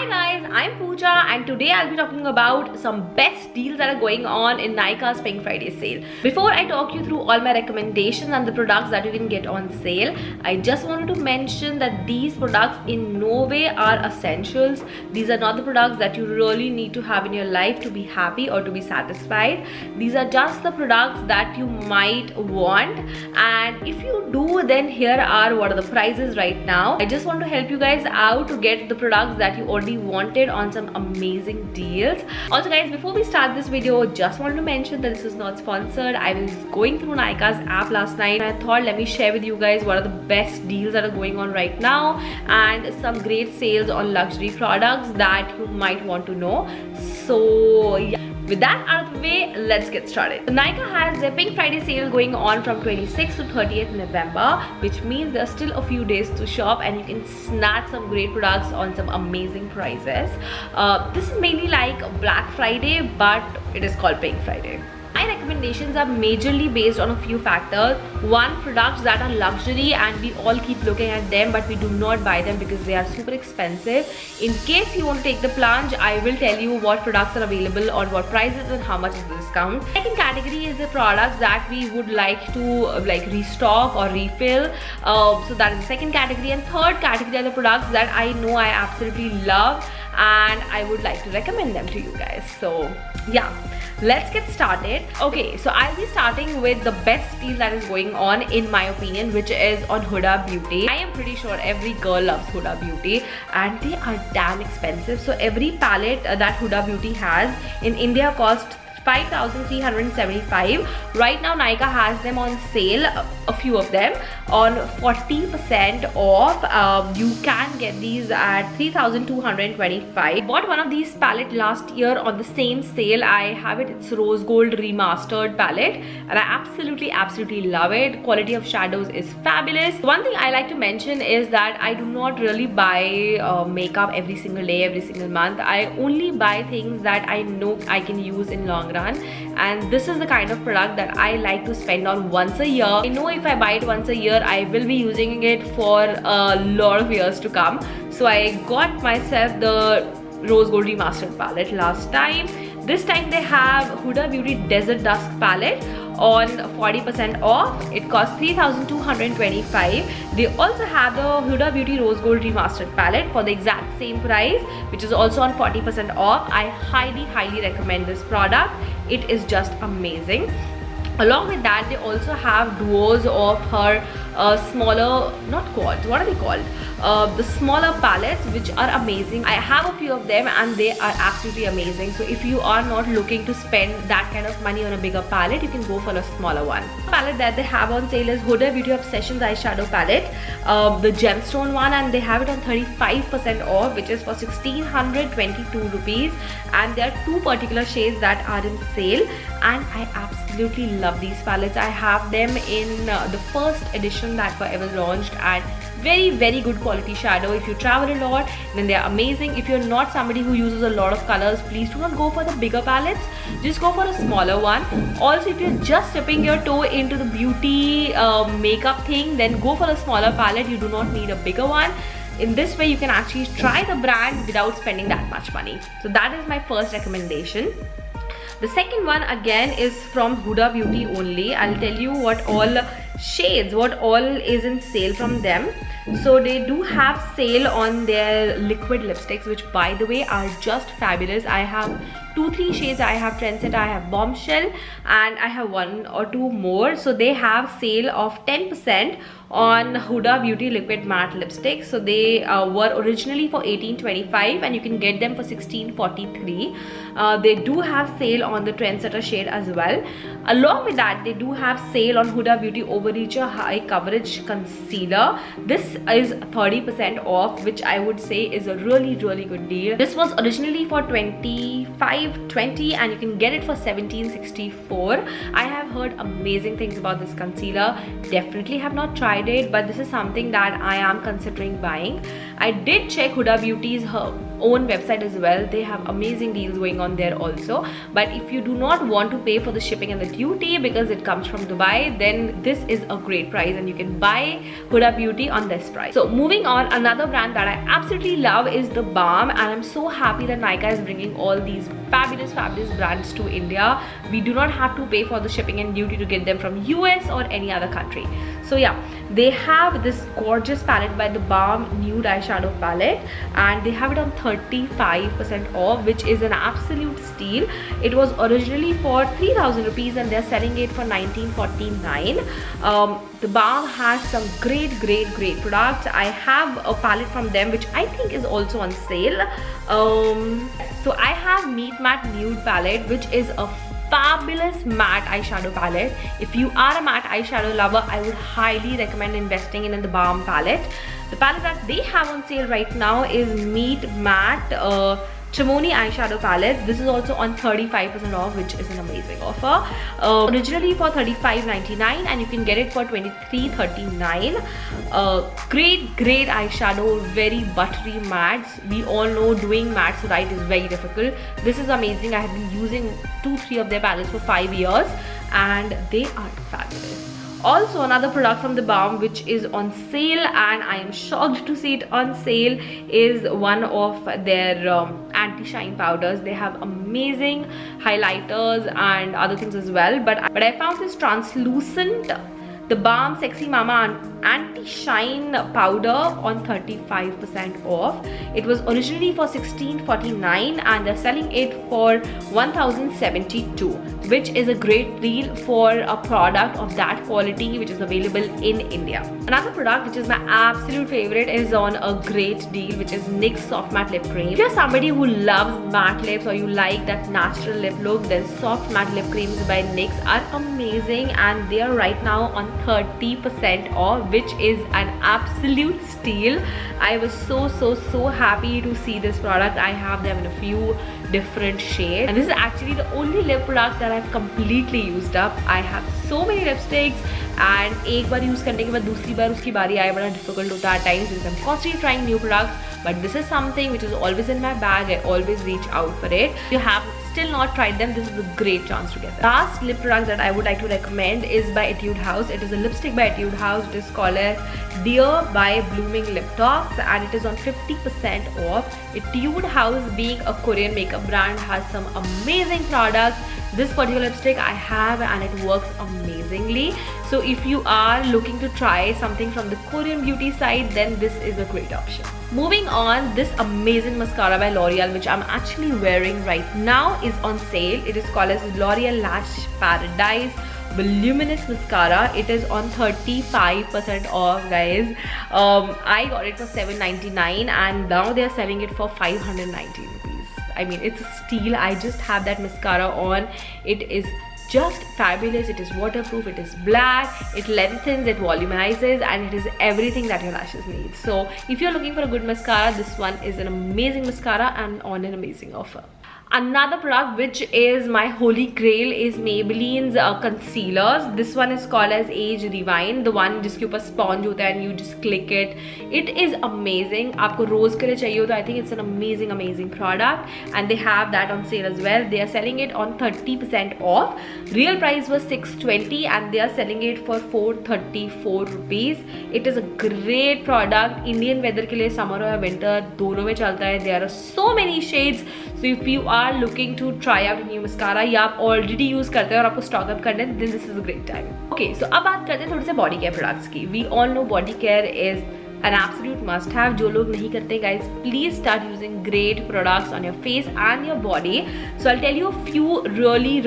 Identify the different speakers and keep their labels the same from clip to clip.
Speaker 1: Hi guys, I'm Pooja and today I'll be talking about some best deals that are going on in Nykaa's Pink Friday sale. Before I talk you through all my recommendations and the products that you can get on sale, I just wanted to mention that these products in no way are essentials. These are not the products that you really need to have in your life to be happy or to be satisfied. These are just the products that you might want, and if you do, then here are what are the prices right now. I just want to help you guys out to get the products that you already wanted on some amazing deals. Also guys, before we start this video, just wanted to mention that this is not sponsored. I was going through Nykaa's app last night and I thought let me share with you guys what are the best deals that are going on right now and some great sales on luxury products that you might want to know. So yeah, with that out of the way, let's get started. So Nykaa has their Pink Friday sale going on from 26th to 30th November, which means there's still a few days to shop and you can snatch some great products on some amazing prices. This is mainly like Black Friday, but it is called Pink Friday. My recommendations are majorly based on a few factors. One, products that are luxury and we all keep looking at them but we do not buy them because they are super expensive. In case you want to take the plunge, I will tell you what products are available, on what prices and how much is the discount. Second category is the products that we would like to restock or refill. So that is the second category. And third category are the products that I know I absolutely love and I would like to recommend them to you guys. So yeah, let's get started. Okay, so I'll be starting with the best deal that is going on in my opinion, which is on Huda Beauty. I am pretty sure every girl loves Huda Beauty and they are damn expensive. So every palette that Huda Beauty has in India costs 5,375. Right now Nykaa has them on sale, a few of them on 40% off. You can get these at 3,225. I bought one of these palette last year on the same sale. I have it, it's rose gold remastered palette and I absolutely love it. Quality of shadows is fabulous. One thing I like to mention is that I do not really buy makeup every single day, every single month. I only buy things that I know I can use in long run, and this is the kind of product that I like to spend on once a year. I know if I buy it once a year, I will be using it for a lot of years to come. So I got myself the rose gold remastered palette last time. This time they have Huda Beauty Desert Dusk palette on 40% off. It costs 3,225. They also have the Huda Beauty Rose Gold Remastered palette for the exact same price, which is also on 40% off. I highly recommend this product. It is just amazing. Along with that, they also have duos of her smaller, not quads, what are they called? The smaller palettes, which are amazing. I have a few of them and they are absolutely amazing. So if you are not looking to spend that kind of money on a bigger palette, you can go for a smaller one. The palette that they have on sale is Huda Beauty Obsessions Eyeshadow palette, the gemstone one, and they have it on 35% off, which is for 1,622 rupees. And there are two particular shades that are in sale and I absolutely love these palettes. I have them in the first edition that were ever launched, and very good quality shadow. If you travel a lot, then they are amazing. If you're not somebody who uses a lot of colors, please do not go for the bigger palettes, just go for a smaller one. Also, if you're just dipping your toe into the beauty makeup thing, then go for a smaller palette. You do not need a bigger one. In this way you can actually try the brand without spending that much money. So that is my first recommendation. The second one again is from Huda Beauty only. I'll tell you what all shades, what all is in sale from them. So they do have sale on their liquid lipsticks, which by the way are just fabulous. I have 2-3 shades. I have Trendsetter, I have Bombshell, and I have 1 or 2 more. So they have sale of 10% on Huda Beauty liquid matte lipsticks. So they were originally for 1825 and you can get them for 1643. They do have sale on the Trendsetter shade as well. Along with that, they do have sale on Huda Beauty Overreacher High Coverage Concealer. This is 30% off, which I would say is a really good deal. This was originally for 25.20 and you can get it for 17.64. I have heard amazing things about this concealer. Definitely have not tried it, but this is something that I am considering buying. I did check Huda Beauty's her own website as well. They have amazing deals going on there also. But if you do not want to pay for the shipping and the duty because it comes from Dubai, then this is a great price and you can buy Huda Beauty on this price. So moving on, another brand that I absolutely love is theBalm, and I'm so happy that Nykaa is bringing all these fabulous brands to India. We do not have to pay for the shipping and duty to get them from US or any other country. So yeah, they have this gorgeous palette by theBalm Nude eyeshadow palette, and they have it on 35% off, which is an absolute steal. It was originally for 3,000 rupees and they're selling it for 1949. theBalm has some great products. I have a palette from them which I think is also on sale. So I have Meet Matte Nude palette, which is a fabulous matte eyeshadow palette. If you are a matte eyeshadow lover, I would highly recommend investing in the theBalm palette. The palette that they have on sale right now is Meet Matte Chimoni eyeshadow palette. This is also on 35% off, which is an amazing offer. Originally for $35.99 and you can get it for $23.39. Great eyeshadow, very buttery mattes. We all know doing mattes right is very difficult. This is amazing. I have been using 2-3 of their palettes for 5 years and they are fabulous. Also, another product from theBalm which is on sale, and I am shocked to see it on sale, is one of their anti-shine powders. They have amazing highlighters and other things as well, but I found this translucent theBalm Sexy Mama anti-shine powder on 35% off. It was originally for $16.49 and they're selling it for $1,072, which is a great deal for a product of that quality which is available in India. Another product which is my absolute favorite is on a great deal, which is NYX Soft Matte Lip Cream. If you're somebody who loves matte lips or you like that natural lip look, then Soft Matte Lip Creams by NYX are amazing and they are right now on 30% off, which is an absolute steal. I was so happy to see this product. I have them in a few different shades, and this is actually the only lip product that I've completely used up. I have so many lipsticks and एक बार use करने के बाद दूसरी बार उसकी बारी आए बड़ा difficult होता है times, since I'm constantly trying new products, but this is something which is always in my bag. I always reach out for it. If you have still not tried them, this is a great chance to get them. Last lip product that I would like to recommend is by Etude House. It is a lipstick by Etude House. It is called as Dear by Blooming Lip Tops and it is on 50% off. Etude House, being a Korean makeup brand, has some amazing products. This particular lipstick I have and it works amazingly. So if you are looking to try something from the Korean beauty side, then this is a great option. Moving on, this amazing mascara by L'Oreal, which I'm actually wearing right now, is on sale. It is called as L'Oreal Lash Paradise Voluminous Mascara. It is on 35% off, guys. I got it for $7.99 and now they are selling it for $519. I mean, it's a steal. I just have that mascara on. It is just fabulous. It is waterproof, it is black, it lengthens, it volumizes, and it is everything that your lashes need. So if you're looking for a good mascara, this one is an amazing mascara and on an amazing offer. Another product which is my holy grail is Maybelline's concealers. This one is called as Age Rewind, the one जिसके ऊपर sponge होता है and you just click it. It is amazing. आपको रोज के लिए चाहिए हो तो I think it's an amazing product and they have that on sale as well. They are selling it on 30% off. Real price was $620 and they are selling it for $434 rupees. It is a great product. Indian weather के लिए summer और winter दोनों में चलता है. There are so many shades. So if you are looking to try out a new mascara या आप already use करते हैं और आपको stock up करना है, then this is a great time. Okay, so अब बात करते हैं थोड़े से body care products की. We all know body care is an absolute must have. जो लोग नहीं करते, guys, please start using great products on your face and your body. So I'll tell you a few really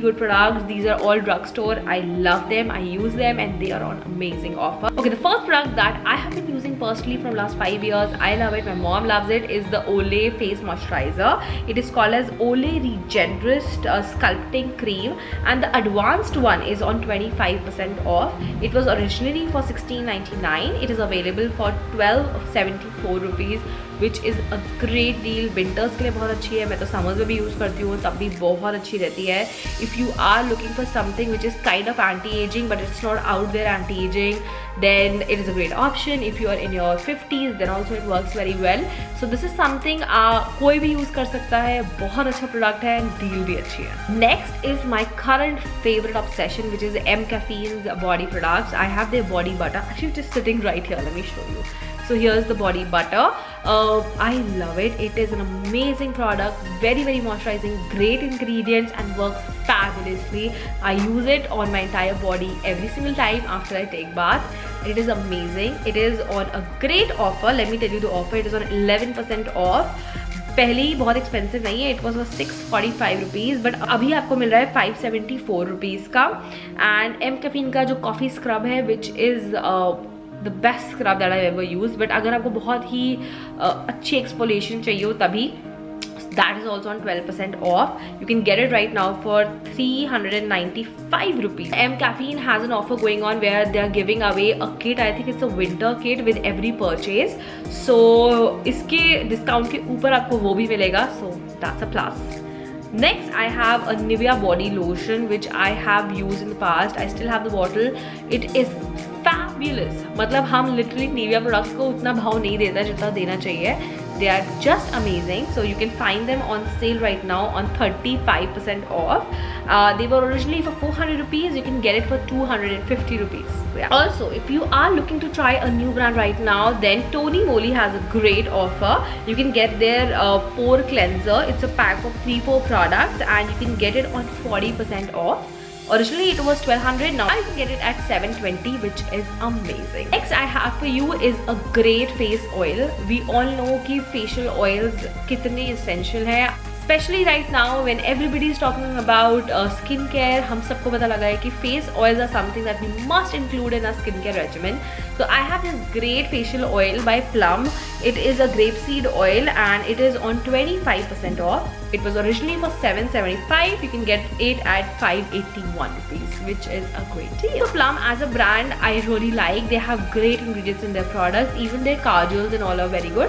Speaker 1: good products. These are all drugstore. I love them, I use them, and they are on amazing offer. Okay, the first product that I have been using personally from last 5 years, I love it, my mom loves it, is the Olay face moisturizer. It is called as Olay Regenerist Sculpting Cream and the advanced one is on 25% off. It was originally for $16.99. It is available for $12.74 rupees. Which is a great deal. Winters के लिए बहुत अच्छी है, मैं तो summers में भी use करती हूँ तब भी बहुत अच्छी रहती है. If you are looking for something which is kind of anti aging but it's not out there anti aging, then it is a great option. If you are in your 50s then also it works very well. So this is something कोई भी use कर सकता है, बहुत अच्छा product है, deal भी अच्छी है. Next is my current favorite obsession which is M Caffeine's body products. I have their body butter actually just sitting right here. Let me show you. So here's the body butter. I love it. It is an amazing product, very moisturizing, great ingredients and works fabulously. I use it on my entire body every single time after I take bath. It is amazing. It is on a great offer. Let me tell you the offer. It is on 11% off. पहले ही बहुत expensive नहीं है, it was 645 rupees, but अभी आपको मिल रहा है 574 rupees का. And M caffeine का जो कॉफ़ी स्क्रब है which is the best scrub that I ever use. But अगर आपको बहुत ही अच्छी एक्सफोलिएशन चाहिए हो तभी, that is also on 12% off. You can get it right now for 395 rupees. M Caffeine has an offer going on where they are giving away a kit. I think it's a winter kit with every purchase. So इसके discount के ऊपर आपको वो भी मिलेगा. So that's a plus. Next I have a NIVEA body lotion which I have used in the past. I still have the bottle. It is fabulous. मतलब हम literally NIVEA products को उतना भाव नहीं देता जितना देना चाहिए. They are just amazing. So you can find them on sale right now on 35% off. They were originally for 400 rupees. You can get it for 250 rupees. Yeah. Also, if you are looking to try a new brand right now, then Tony Moly has a great offer. You can get their pore cleanser. It's a pack of 3-4 products and you can get it on 40% off. Originally it was 1200, now you can get it at 720, which is amazing. Next I have for you is a great face oil. We all know कि facial oils कितने essential है, especially right now when everybody is talking about skincare. हम सबको पता लगा है कि face oils are something that we must include in our skincare regimen. So I have this great facial oil by Plum. It is a grapeseed oil and it is on 25% off. It was originally for 775. You can get it at 581 rupees, which is a great deal. So Plum as a brand I really like. They have great ingredients in their products. Even their kajals and all are very good.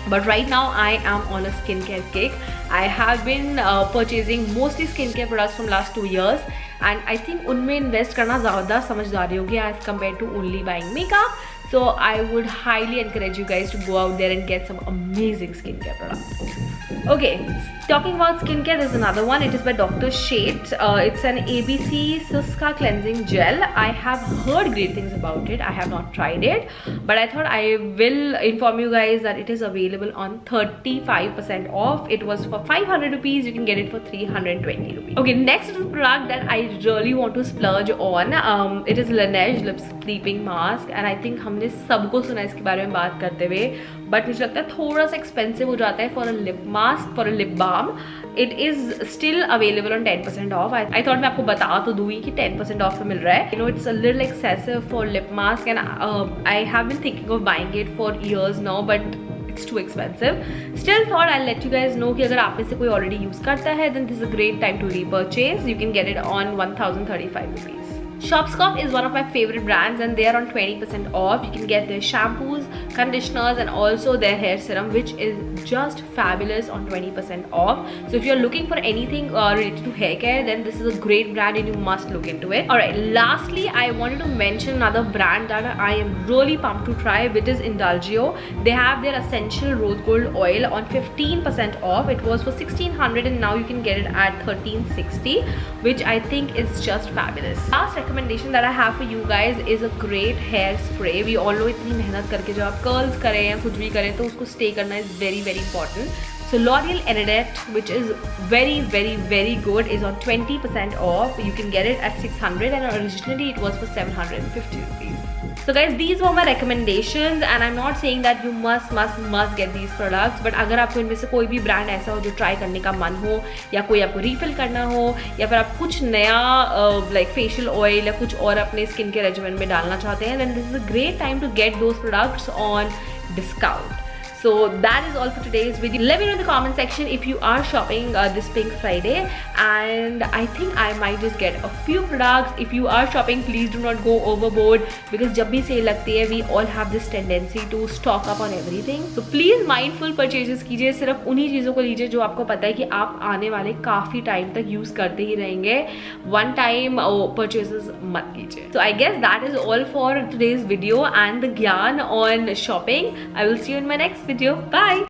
Speaker 1: But right now I am on a skincare kick. I have been purchasing mostly skincare products from last 2 years and I think उनमें invest करना ज़्यादा समझदारी होगी as compared to only buying makeup. So I would highly encourage you guys to go out there and get some amazing skincare products. Okay, talking about skincare, there's another one. It is by Dr. Shades. It's an ABC Siska cleansing gel. I have heard great things about it. I have not tried it, but I thought I will inform you guys that it is available on 35% off. It was for 500 rupees. You can get it for 320 rupees. Okay, next is a product that I really want to splurge on. It is LANEIGE lip sleeping mask, and I think हमने सबको सुना इसके बारे में बात करते हुए, but मुझे लगता है थोड़ा सा एक्सपेंसिव हो जाता है for a lip mask, for a lip balm. It is still available on 10% off. I thought मैं आपको बता तो दूँ कि 10% ऑफ में मिल रहा है. You know it's a little excessive for lip mask and I have been thinking of buying it for years now, but it's too expensive. Still thought I'll let you guys know कि अगर आप में से कोई already use करता है then this is a great time to repurchase. You can get it on 1035 rupees. Schwarzkopf is one of my favorite brands and they are on 20% off. You can get their shampoos, conditioners and also their hair serum, which is just fabulous on 20% off. So if you're looking for anything related to hair care, then this is a great brand and you must look into it. Alright, lastly I wanted to mention another brand that I am really pumped to try, which is Indulgio. They have their essential rose gold oil on 15% off. It was for 1600 and now you can get it at 1360, which I think is just fabulous. Last recommendation that I have for you guys is a great hair spray. We all know इतनी मेहनत करके जब आप curls करें या कुछ भी करें तो उसको स्टे करना is very important. So L'Oreal Enedette, which is very good, is on 20% off. You can get it at 600 and originally it was for 750 rupees. So guys, these were my recommendations and I'm not saying that you must get these products, but अगर आपको इनमें से कोई भी brand ऐसा हो जो try करने का मन हो या कोई आपको रिफिल करना हो या फिर आप कुछ नया लाइक फेशियल ऑयल या कुछ और अपने स्किन केयर रेजिमेन में डालना चाहते हैं, then this is a great time to get those products on discount. So that is all for today's video. Let me know in the comment section if you are shopping this Pink Friday, and I think I might just get a few products. If you are shopping, please do not go overboard, because जब भी sale लगती है we all have this tendency to stock up on everything. So please mindful purchases कीजिए, सिर्फ उन्हीं चीज़ों को लीजिए जो आपको पता है कि आप आने वाले काफ़ी टाइम तक यूज़ करते ही रहेंगे. One time purchases मत कीजिए. So I guess that is all for today's video and the gyan on shopping. I will see you in my next video. Bye.